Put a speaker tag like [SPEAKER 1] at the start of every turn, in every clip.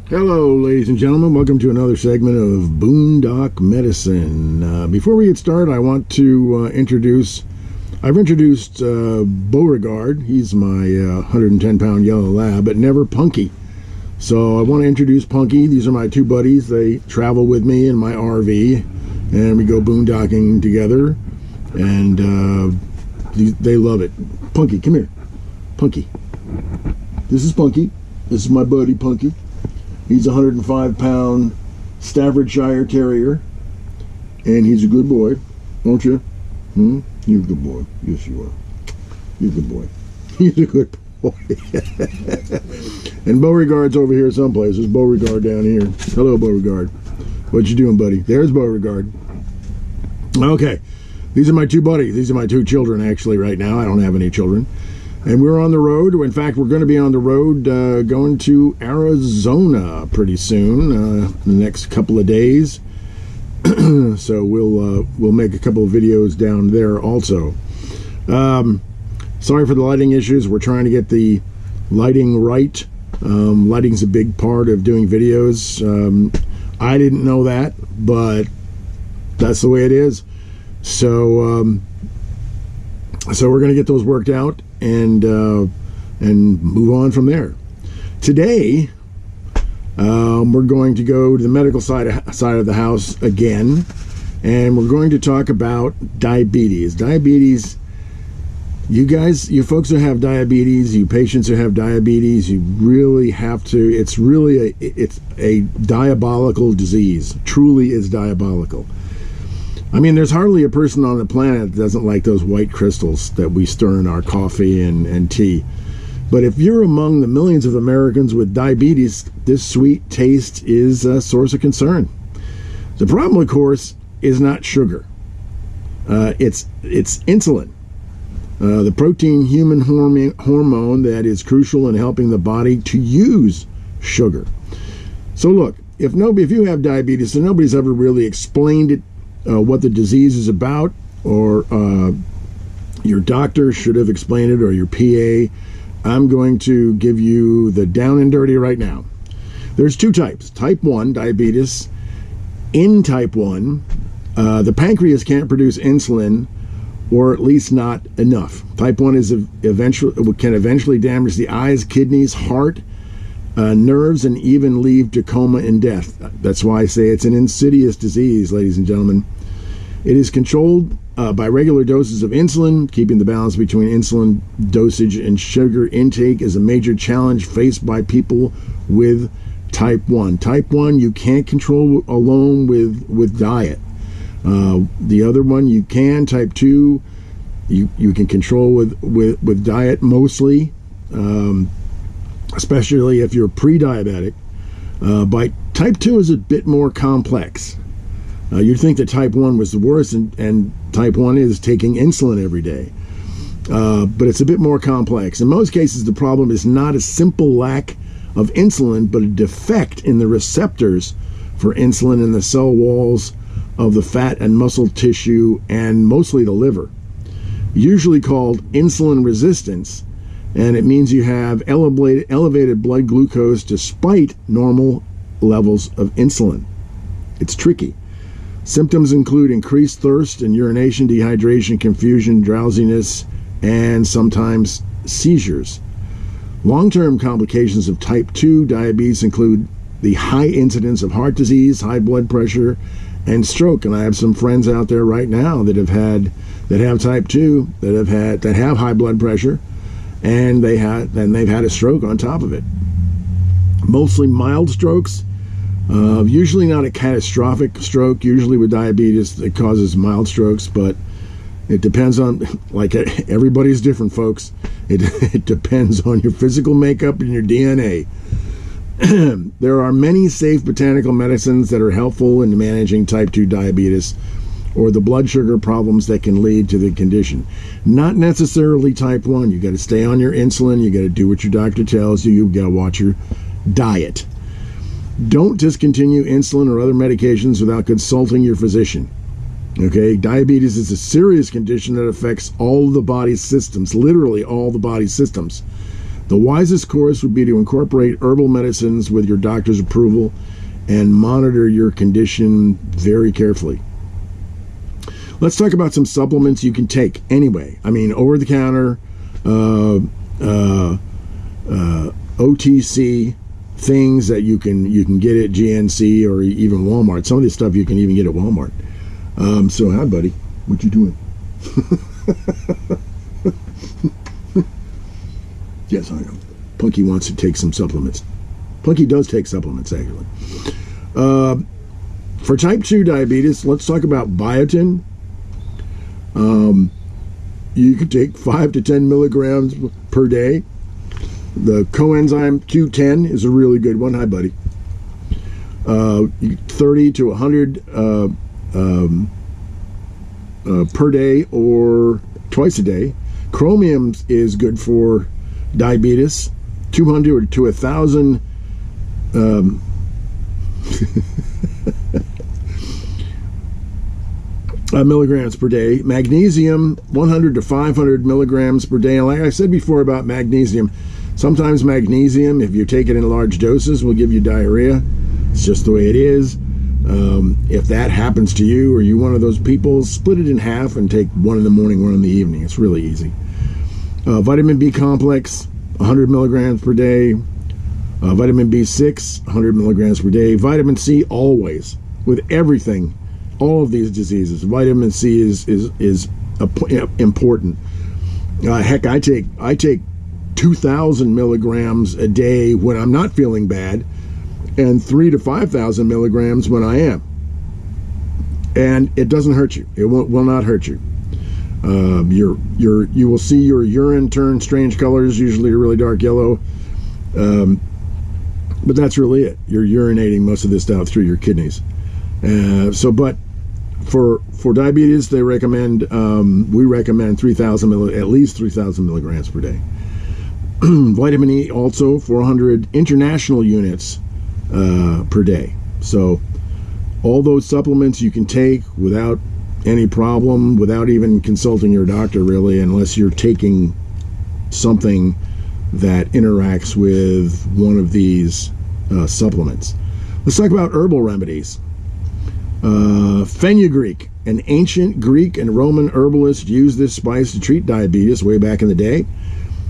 [SPEAKER 1] Hello, ladies and gentlemen. Welcome to another segment of Boondock Medicine. Before we get started, I want to I've introduced Beauregard. He's my 110-pound yellow lab, but never Punky. So I want to introduce Punky. These are my two buddies. They travel with me in my RV, and we go boondocking together, and they love it. Punky, come here. Punky. This is Punky. This is my buddy Punky. He's a 105-pound Staffordshire Terrier, and he's a good boy, aren't you? You're a good boy. Yes, you are. You're a good boy. He's a good boy. And Beauregard's over here someplace. There's Beauregard down here. Hello, Beauregard. What you doing, buddy? There's Beauregard. Okay, these are my two buddies. These are my two children, actually, right now. I don't have any children. And we're on the road. In fact, we're going to be on the road going to Arizona pretty soon, the next couple of days. So we'll make a couple of videos down there also. Sorry for the lighting issues. We're trying to get the lighting right. Lighting's a big part of doing videos. I didn't know that, but that's the way it is. So we're going to get those worked out and move on from there. Today, we're going to go to the medical side of the house again, and we're going to talk about diabetes. Diabetes, you folks who have diabetes, you patients who have diabetes, you really have to. It's really a diabolical disease. Truly, is diabolical. I mean, there's hardly a person on the planet that doesn't like those white crystals that we stir in our coffee and tea. But if you're among the millions of Americans with diabetes, this sweet taste is a source of concern. The problem, of course, is not sugar. It's insulin, the protein human hormone that is crucial in helping the body to use sugar. So look, if you have diabetes and nobody's ever really explained it, what the disease is about, or your doctor should have explained it, or your PA, I'm going to give you the down and dirty right now. There's two types. Type 1 diabetes. In type 1, the pancreas can't produce insulin, or at least not enough. Type 1 can eventually damage the eyes, kidneys, heart, nerves, and even lead to coma and death. That's why I say it's an insidious disease, ladies and gentlemen. It is controlled by regular doses of insulin. Keeping the balance between insulin dosage and sugar intake is a major challenge faced by people with type 1. Type 1 you can't control alone with diet. The other one you can. Type 2 you can control with diet mostly, especially if you're pre-diabetic. But type 2 is a bit more complex. You'd think that type 1 was the worst, and type 1 is taking insulin every day. But it's a bit more complex. In most cases, the problem is not a simple lack of insulin, but a defect in the receptors for insulin in the cell walls of the fat and muscle tissue, and mostly the liver. Usually called insulin resistance, and it means you have elevated blood glucose despite normal levels of insulin. It's tricky. Symptoms include increased thirst and urination, dehydration, confusion, drowsiness, and sometimes seizures. Long-term complications of type 2 diabetes include the high incidence of heart disease, high blood pressure, and stroke. And I have some friends out there right now that have type 2, that have high blood pressure, and they've had a stroke on top of it. Mostly mild strokes. Usually not a catastrophic stroke. Usually with diabetes, it causes mild strokes, but it depends on, like, everybody's different, folks. It depends on your physical makeup and your DNA. There are many safe botanical medicines that are helpful in managing type 2 diabetes or the blood sugar problems that can lead to the condition. Not necessarily type 1. You got to stay on your insulin. You got to do what your doctor tells you. You got to watch your diet. Don't discontinue insulin or other medications without consulting your physician. Okay, diabetes is a serious condition that affects all of the body's systems, literally all the body's systems. The wisest course would be to incorporate herbal medicines with your doctor's approval and monitor your condition very carefully. Let's talk about some supplements you can take anyway. I mean, over the counter, OTC things that you can get at GNC or even Walmart. Some of this stuff you can even get at Walmart. So hi, buddy. What you doing? Yes, I know. Punky wants to take some supplements. Punky does take supplements, actually. For type 2 diabetes, let's talk about biotin. You can take 5 to 10 milligrams per day. The coenzyme Q10 is a really good one. Hi, buddy. 30 to 100 per day or twice a day. Chromium is good for diabetes. 200 to 1,000 milligrams per day. Magnesium, 100 to 500 milligrams per day. And like I said before about magnesium, sometimes magnesium, if you take it in large doses, will give you diarrhea. It's just the way it is. If that happens to you, or you're one of those people, split it in half and take one in the morning, one in the evening. It's really easy. Vitamin B complex, 100 milligrams per day. Vitamin B6, 100 milligrams per day. Vitamin C, always, with everything, all of these diseases. Vitamin C is important. Heck, I take 2,000 milligrams a day when I'm not feeling bad, and 3,000 to 5,000 milligrams when I am. And it doesn't hurt you. It will not hurt you. You will see your urine turn strange colors, usually a really dark yellow. But that's really it. You're urinating most of this down through your kidneys. But for diabetes, they recommend we recommend 3,000 at least 3,000 milligrams per day. Vitamin E also 400 international units per day. So all those supplements you can take without any problem, without even consulting your doctor, really, unless you're taking something that interacts with one of these supplements. Let's talk about herbal remedies. Fenugreek. An ancient Greek and Roman herbalist used this spice to treat diabetes way back in the day.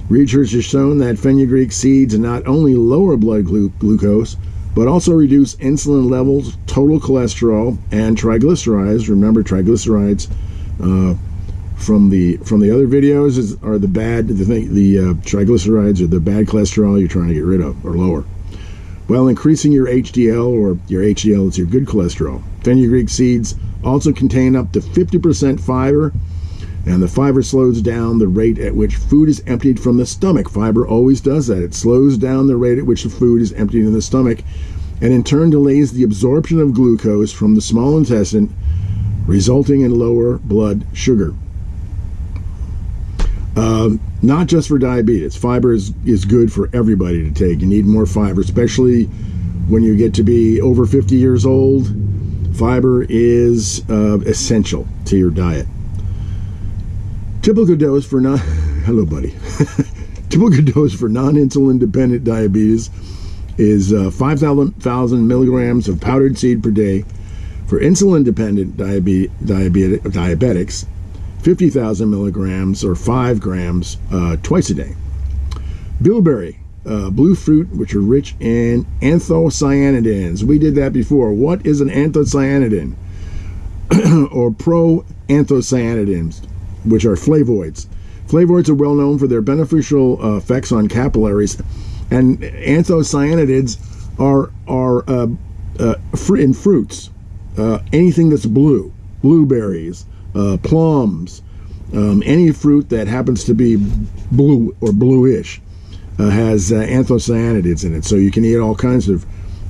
[SPEAKER 1] Research has shown that fenugreek seeds not only lower blood glucose, but also reduce insulin levels, total cholesterol, and triglycerides. Remember, triglycerides from the other videos are the bad. The triglycerides are the bad cholesterol you're trying to get rid of or lower. While increasing your HDL, or your HDL is your good cholesterol. Fenugreek seeds also contain up to 50% fiber, and the fiber slows down the rate at which food is emptied from the stomach. Fiber always does that. It slows down the rate at which the food is emptied in the stomach, and in turn delays the absorption of glucose from the small intestine, resulting in lower blood sugar. Not just for diabetes. Fiber is good for everybody to take. You need more fiber, especially when you get to be over 50 years old. Fiber is essential to your diet. Typical dose for hello, buddy. Typical dose for non-insulin dependent diabetes is 5,000 milligrams of powdered seed per day. For insulin dependent diabetics, 50,000 milligrams or 5 grams twice a day. Bilberry, blue fruit, which are rich in anthocyanidins. We did that before. What is an anthocyanidin? Or proanthocyanidins, which are flavonoids. Flavonoids are well known for their beneficial effects on capillaries, and anthocyanidins are in fruits. Anything that's blue, blueberries, plums, any fruit that happens to be blue or bluish has anthocyanidins in it. So you can eat all kinds of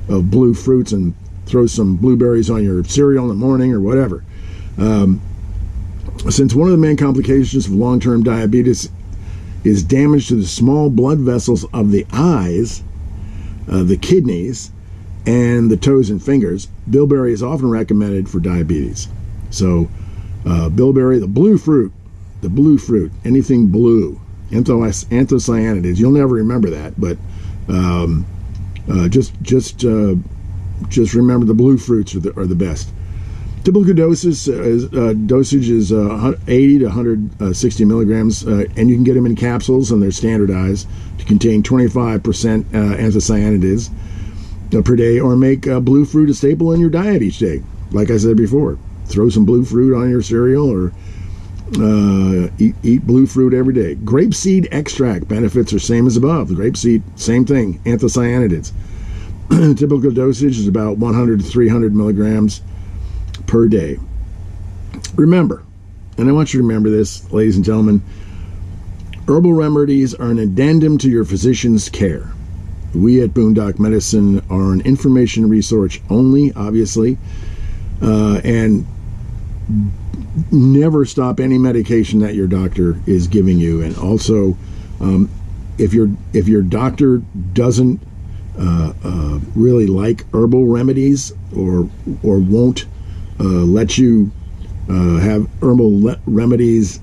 [SPEAKER 1] blue fruits and throw some blueberries on your cereal in the morning or whatever. Since one of the main complications of long-term diabetes is damage to the small blood vessels of the eyes, the kidneys, and the toes and fingers, bilberry is often recommended for diabetes. So bilberry, the blue fruit, anything blue, Anthocyanidins. You'll never remember that, but just remember the blue fruits are the best. Typical dosage is 80 to 160 milligrams, and you can get them in capsules, and they're standardized to contain 25% anthocyanidins per day, or make blue fruit a staple in your diet each day. Like I said before, throw some blue fruit on your cereal, or eat blue fruit every day. Grapeseed extract benefits are same as above. The grapeseed, same thing, anthocyanidins. Typical dosage is about 100 to 300 milligrams per day. Remember, and I want you to remember this, ladies and gentlemen, herbal remedies are an addendum to your physician's care. We at Boondock Medicine are an information resource only, obviously, and never stop any medication that your doctor is giving you. And also, if your doctor doesn't really like herbal remedies, or won't let you have herbal remedies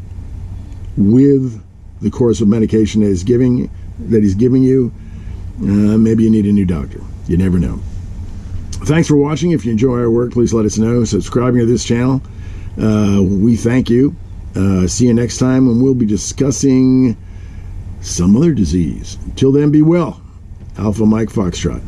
[SPEAKER 1] with the course of medication that he's giving you, maybe you need a new doctor. You never know. Thanks for watching. If you enjoy our work, please let us know. Subscribing to this channel, we thank you. See you next time when we'll be discussing some other disease. Until then, be well. Alpha Mike Foxtrot.